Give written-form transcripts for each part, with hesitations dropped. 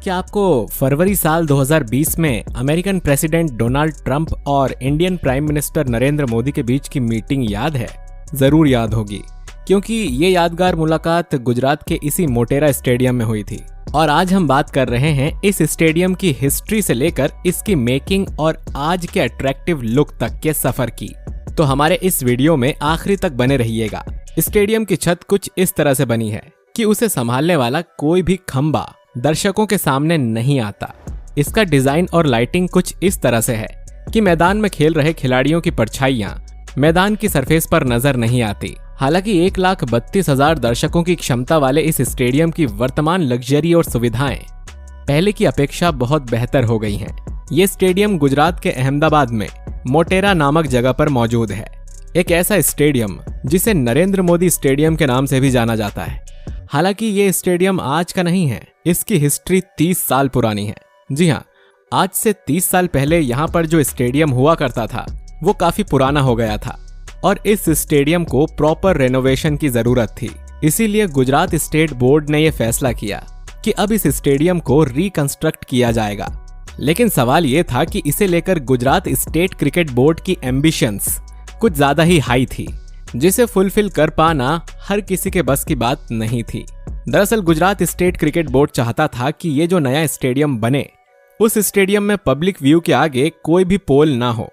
क्या आपको फरवरी साल 2020 में अमेरिकन प्रेसिडेंट डोनाल्ड ट्रंप और Indian prime minister Narendra Modi के बीच की मीटिंग याद है? जरूर याद होगी, क्योंकि ये यादगार मुलाकात गुजरात के इसी मोटेरा स्टेडियम में हुई थी। और आज हम बात कर रहे हैं इस स्टेडियम की हिस्ट्री से लेकर इसकी मेकिंग और आज के अट्रैक्टिव लुक तक के सफर की। तो हमारे इस वीडियो में आखिरी तक बने रहिएगा। स्टेडियम की छत कुछ इस तरह से बनी है कि उसे संभालने वाला कोई भी खंबा दर्शकों के सामने नहीं आता। इसका डिजाइन और लाइटिंग कुछ इस तरह से है कि मैदान में खेल रहे खिलाड़ियों की परछाइयां मैदान की सरफेस पर नजर नहीं आती। हालांकि 1,32,000 दर्शकों की क्षमता वाले इस स्टेडियम की वर्तमान लग्जरी और सुविधाएं पहले की अपेक्षा बहुत बेहतर हो गई हैं। ये स्टेडियम गुजरात के अहमदाबाद में मोटेरा नामक जगह पर मौजूद है। एक ऐसा स्टेडियम जिसे नरेंद्र मोदी स्टेडियम के नाम से भी जाना जाता है। हालांकि ये स्टेडियम आज का नहीं है, इसकी हिस्ट्री 30 साल पुरानी है। जी हाँ, आज से 30 साल पहले यहाँ पर जो स्टेडियम हुआ करता था वो काफी पुराना हो गया था और इस स्टेडियम को प्रॉपर रेनोवेशन की जरूरत थी। इसीलिए गुजरात स्टेट बोर्ड ने यह फैसला किया कि अब इस स्टेडियम को रिकंस्ट्रक्ट किया जाएगा। लेकिन सवाल ये था कि इसे लेकर गुजरात स्टेट क्रिकेट बोर्ड की एम्बिशंस कुछ ज्यादा ही हाई थी, जिसे फुलफिल कर पाना हर किसी के बस की बात नहीं थी। दरअसल गुजरात स्टेट क्रिकेट बोर्ड चाहता था कि ये जो नया स्टेडियम बने उस स्टेडियम में पब्लिक व्यू के आगे कोई भी पोल ना हो,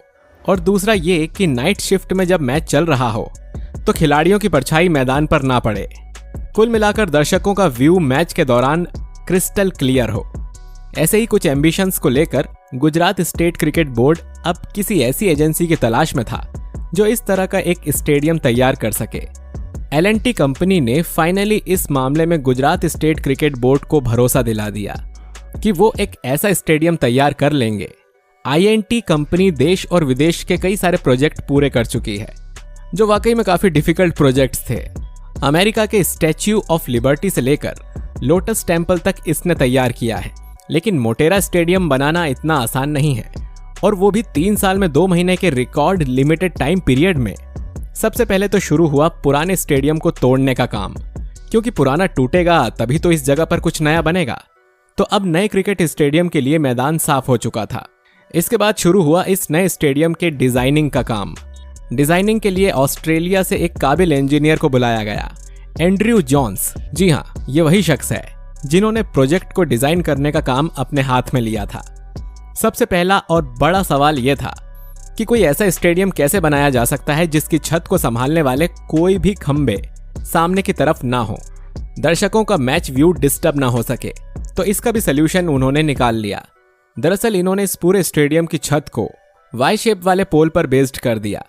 और दूसरा ये कि नाइट शिफ्ट में जब मैच चल रहा हो तो खिलाड़ियों की परछाई मैदान पर ना पड़े। कुल मिलाकर दर्शकों का व्यू मैच के दौरान क्रिस्टल क्लियर हो। ऐसे ही कुछ एम्बिशंस को लेकर गुजरात स्टेट क्रिकेट बोर्ड अब किसी ऐसी एजेंसी की तलाश में था जो इस तरह का एक स्टेडियम तैयार कर सके। L&T कंपनी ने फाइनली इस मामले में गुजरात स्टेट क्रिकेट बोर्ड को भरोसा दिला दिया कि वो एक ऐसा स्टेडियम तैयार कर लेंगे। I&T कंपनी देश और विदेश के कई सारे प्रोजेक्ट पूरे कर चुकी है, जो वाकई में काफी डिफिकल्ट प्रोजेक्ट्स थे। अमेरिका के स्टैच्यू ऑफ लिबर्टी से लेकर लोटस टेम्पल तक इसने तैयार किया है। लेकिन मोटेरा स्टेडियम बनाना इतना आसान नहीं है, और वो भी 3 साल में 2 महीने के रिकॉर्ड लिमिटेड टाइम पीरियड में। सबसे पहले तो शुरू हुआ पुराने स्टेडियम को तोड़ने का काम, क्योंकि पुराना टूटेगा तभी तो इस जगह पर कुछ नया बनेगा। तो अब नए क्रिकेट स्टेडियम के लिए मैदान साफ हो चुका था। इसके बाद शुरू हुआ इस नए स्टेडियम के डिजाइनिंग का काम। डिजाइनिंग के लिए ऑस्ट्रेलिया से एक काबिल इंजीनियर को बुलाया गया, एंड्रयू जोन्स। जी हाँ, ये वही शख्स है जिन्होंने प्रोजेक्ट को डिजाइन करने का काम अपने हाथ में लिया था। सबसे पहला और बड़ा सवाल यह था कि कोई ऐसा स्टेडियम कैसे बनाया जा सकता है जिसकी छत को संभालने वाले कोई भी खंबे सामने की तरफ ना हो, दर्शकों का मैच व्यू डिस्टर्ब ना हो सके। तो इसका भी सलूशन उन्होंने निकाल लिया। दरअसल इन्होंने इस पूरे स्टेडियम की छत को वाई शेप वाले पोल पर बेस्ड कर दिया।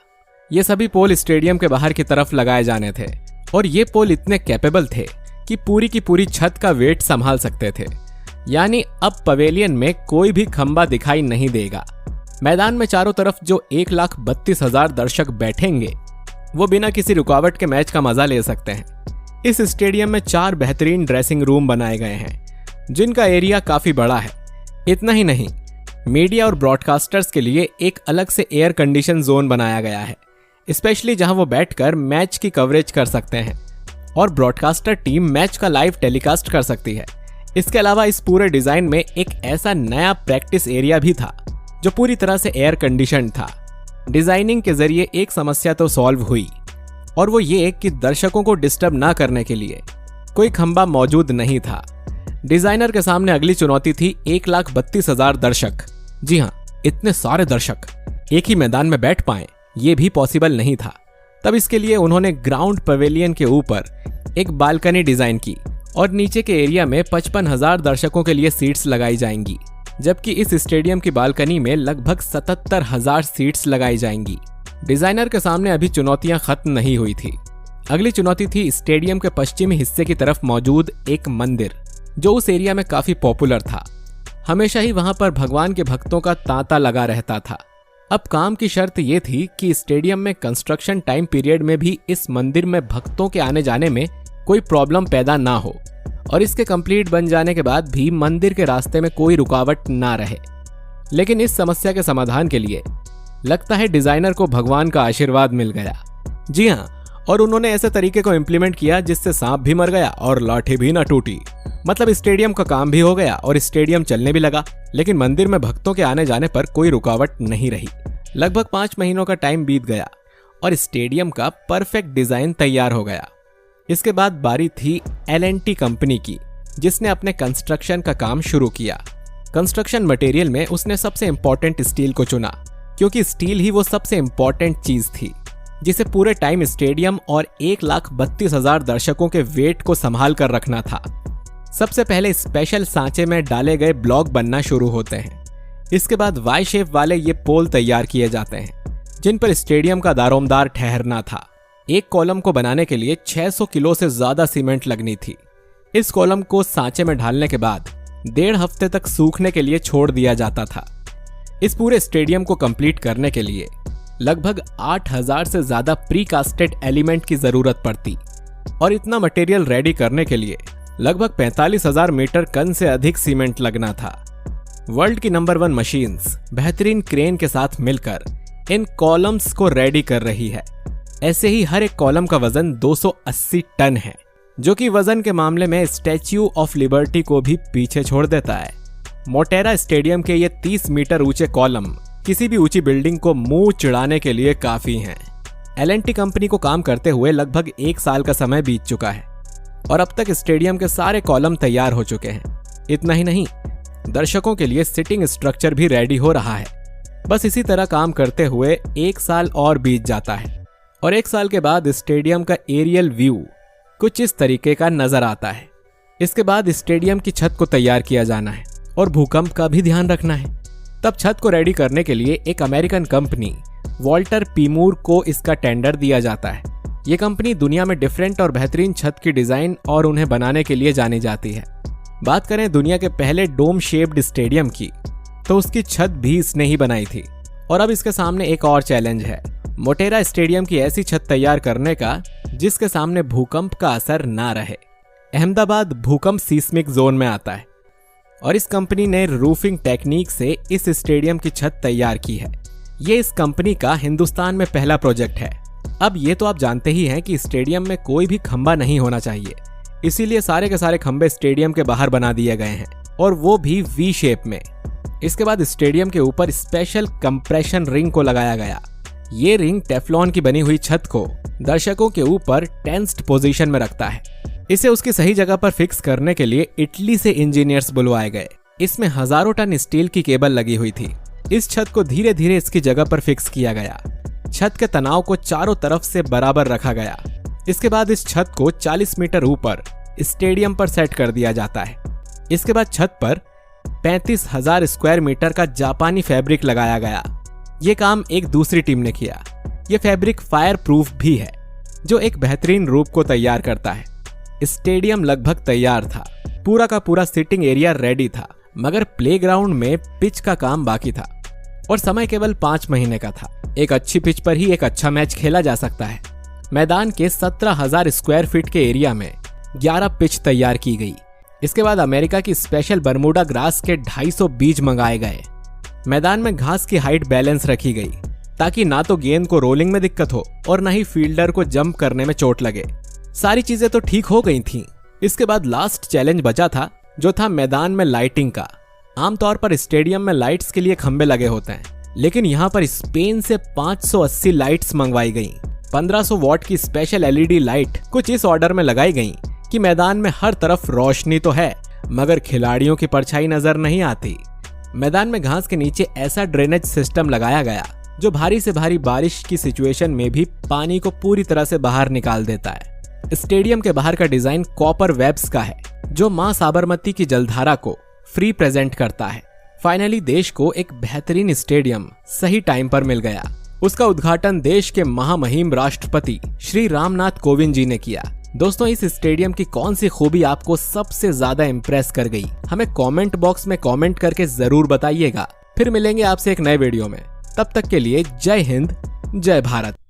ये सभी पोल स्टेडियम के बाहर की तरफ लगाए जाने थे, और ये पोल इतने कैपेबल थे कि पूरी की पूरी छत का वेट संभाल सकते थे। यानी अब पवेलियन में कोई भी खंबा दिखाई नहीं देगा। मैदान में चारों तरफ जो 1,32,000 दर्शक बैठेंगे वो बिना किसी रुकावट के मैच का मजा ले सकते हैं। इस स्टेडियम में 4 बेहतरीन ड्रेसिंग रूम बनाए गए हैं, जिनका एरिया काफी बड़ा है। इतना ही नहीं, मीडिया और ब्रॉडकास्टर्स के लिए एक अलग से एयर कंडीशन जोन बनाया गया है, स्पेशली जहां वो बैठकर मैच की कवरेज कर सकते हैं और ब्रॉडकास्टर टीम मैच का लाइव टेलीकास्ट कर सकती है। इसके अलावा इस पूरे डिजाइन में एक ऐसा नया प्रैक्टिस एरिया भी था जो पूरी तरह से एयर कंडीशन था। डिजाइनिंग के जरिए एक समस्या तो सॉल्व हुई, और वो ये कि दर्शकों को डिस्टर्ब ना करने के लिए कोई खंबा मौजूद नहीं था। डिजाइनर के सामने अगली चुनौती थी 1,32,000 दर्शक। जी हाँ, इतने सारे दर्शक एक ही मैदान में बैठ पाए ये भी पॉसिबल नहीं था। तब इसके लिए उन्होंने ग्राउंड पवेलियन के ऊपर एक बालकनी डिजाइन की, और नीचे के एरिया में 55,000 दर्शकों के लिए सीट्स लगाई जाएंगी, जबकि इस स्टेडियम की बालकनी में लगभग 77,000 सीट्स लगाई जाएंगी। डिजाइनर के सामने अभी चुनौतियां खत्म नहीं हुई थी। अगली चुनौती थी स्टेडियम के पश्चिमी हिस्से की तरफ मौजूद एक मंदिर, जो उस एरिया में काफी पॉपुलर था। हमेशा ही वहां पर भगवान के भक्तों का तांता लगा रहता था। अब काम की शर्त यह थी कि स्टेडियम में कंस्ट्रक्शन टाइम पीरियड में भी इस मंदिर में भक्तों के आने जाने में कोई प्रॉब्लम पैदा ना हो, और इसके कंप्लीट बन जाने के बाद भी मंदिर के रास्ते में कोई रुकावट ना रहे। लेकिन इस समस्या के समाधान के लिए लगता है डिजाइनर को भगवान का आशीर्वाद मिल गया। जी हाँ, और उन्होंने ऐसे तरीके को इम्प्लीमेंट किया जिससे सांप भी मर गया और लाठी भी न टूटी। मतलब स्टेडियम का काम भी हो गया और स्टेडियम चलने भी लगा। लेकिन मंदिर में भक्तों के आने जाने पर कोई रुकावट नहीं रही। लगभग 5 महीनों का टाइम बीत गया और स्टेडियम का परफेक्ट डिजाइन तैयार हो गया। इसके बाद बारी थी L&T कंपनी की, जिसने अपने कंस्ट्रक्शन का काम शुरू किया। कंस्ट्रक्शन मटेरियल में उसने सबसे इंपॉर्टेंट स्टील को चुना, क्योंकि स्टील ही वो सबसे इंपॉर्टेंट चीज थी जिसे पूरे टाइम स्टेडियम और 1,32,000 दर्शकों के वेट को संभाल कर रखना था। सबसे पहले स्पेशल सांचे में डाले गए ब्लॉक बनना शुरू होते हैं। इसके बाद वाई शेप वाले ये पोल तैयार किए जाते हैं, जिन पर स्टेडियम का दारोमदार ठहरना था। एक कॉलम को बनाने के लिए 600 किलो से ज्यादा सीमेंट लगनी थी। इस कॉलम को सांचे में ढालने के बाद 1.5 हफ्ते तक सूखने के लिए छोड़ दिया जाता था। इस पूरे स्टेडियम को कंप्लीट करने के लिए लगभग 8,000 से ज्यादा प्रीकास्टेड एलिमेंट की जरूरत पड़ती और इतना मटेरियल रेडी करने के लिए लगभग 45,000 मीटर टन से अधिक सीमेंट लगना था। वर्ल्ड की नंबर 1 मशीन्स बेहतरीन क्रेन के साथ मिलकर इन कॉलम्स को रेडी कर रही है। ऐसे ही हर एक कॉलम का वजन 280 टन है, जो कि वजन के मामले में स्टैच्यू ऑफ लिबर्टी को भी पीछे छोड़ देता है। मोटेरा स्टेडियम के ये 30 मीटर ऊंचे कॉलम किसी भी ऊंची बिल्डिंग को मुंह चिढ़ाने के लिए काफी हैं। L&T कंपनी को काम करते हुए लगभग 1 साल का समय बीत चुका है और अब तक स्टेडियम के सारे कॉलम तैयार हो चुके हैं। इतना ही नहीं, दर्शकों के लिए सिटिंग स्ट्रक्चर भी रेडी हो रहा है। बस इसी तरह काम करते हुए 1 साल और बीत जाता है और 1 साल के बाद स्टेडियम का एरियल व्यू कुछ इस तरीके का नजर आता है। इसके बाद स्टेडियम की छत को तैयार किया जाना है और भूकंप का भी ध्यान रखना है। तब छत को रेडी करने के लिए एक अमेरिकन कंपनी वॉल्टर पी मूर को इसका टेंडर दिया जाता है। ये कंपनी दुनिया में डिफरेंट और बेहतरीन छत की डिजाइन और उन्हें बनाने के लिए जानी जाती है। बात करें दुनिया के पहले डोम शेप्ड स्टेडियम की, तो उसकी छत भी इसने ही बनाई थी। और अब इसके सामने एक और चैलेंज है, मोटेरा स्टेडियम की ऐसी छत तैयार करने का जिसके सामने भूकंप का असर ना रहे। अहमदाबाद भूकंप सीस्मिक जोन में आता है और इस कंपनी ने रूफिंग टेक्निक से इस स्टेडियम की छत तैयार की है। ये इस कंपनी का हिंदुस्तान में पहला प्रोजेक्ट है। अब ये तो आप जानते ही हैं कि स्टेडियम में कोई भी खंबा नहीं होना चाहिए, इसीलिए सारे के सारे खंबे स्टेडियम के बाहर बना दिए गए हैं और वो भी वी शेप में। इसके बाद स्टेडियम के ऊपर स्पेशल कंप्रेशन रिंग को लगाया गया। ये रिंग टेफ्लॉन की बनी हुई छत को दर्शकों के ऊपर टेंस्ड पोजीशन में रखता है। इसे उसकी सही जगह पर फिक्स करने के लिए इटली से इंजीनियर्स बुलवाए गए। इसमें हजारों टन स्टील की केबल लगी हुई थी। इस छत को धीरे धीरे इसकी जगह पर फिक्स किया गया। छत के तनाव को चारों तरफ से बराबर रखा गया। इसके बाद इस छत को 40 मीटर ऊपर स्टेडियम पर सेट कर दिया जाता है। इसके बाद छत पर 35,000 स्क्वायर मीटर का जापानी फैब्रिक लगाया गया। ये काम एक दूसरी टीम ने किया। ये फैब्रिक फायर प्रूफ भी है, जो एक बेहतरीन रूप को तैयार करता है। स्टेडियम लगभग तैयार था, पूरा का पूरा सिटिंग एरिया रेडी था, मगर प्लेग्राउंड में पिच का काम बाकी था और समय केवल 5 महीने का था। एक अच्छी पिच पर ही एक अच्छा मैच खेला जा सकता है। मैदान के 17,000 स्क्वायर फीट के एरिया में 11 पिच तैयार की गई। इसके बाद अमेरिका की स्पेशल बर्मुडा ग्रास के 250 बीज मंगाए गए। मैदान में घास की हाइट बैलेंस रखी गई ताकि ना तो गेंद को रोलिंग में दिक्कत हो और ना ही फील्डर को जंप करने में चोट लगे। सारी चीजें तो ठीक हो गई थीं। इसके बाद लास्ट चैलेंज बचा था, जो था मैदान में लाइटिंग का। आमतौर पर स्टेडियम में लाइट्स के लिए खंबे लगे होते हैं, लेकिन यहाँ पर स्पेन से 580 लाइट्स मंगवाई गई। 1500 वॉट की स्पेशल LED लाइट कुछ इस ऑर्डर में लगाई गई कि मैदान में हर तरफ रोशनी तो है, मगर खिलाड़ियों की परछाई नजर नहीं आती। मैदान में घास के नीचे ऐसा ड्रेनेज सिस्टम लगाया गया जो भारी से भारी बारिश की सिचुएशन में भी पानी को पूरी तरह से बाहर निकाल देता है। स्टेडियम के बाहर का डिजाइन कॉपर वेब्स का है, जो मां साबरमती की जलधारा को फ्री प्रेजेंट करता है। फाइनली देश को एक बेहतरीन स्टेडियम सही टाइम पर मिल गया। उसका उद्घाटन देश के महामहिम राष्ट्रपति श्री रामनाथ कोविंद जी ने किया। दोस्तों, इस स्टेडियम की कौन सी खूबी आपको सबसे ज्यादा इम्प्रेस कर गई, हमें कमेंट बॉक्स में कमेंट करके जरूर बताइएगा। फिर मिलेंगे आपसे एक नए वीडियो में। तब तक के लिए जय हिंद, जय भारत।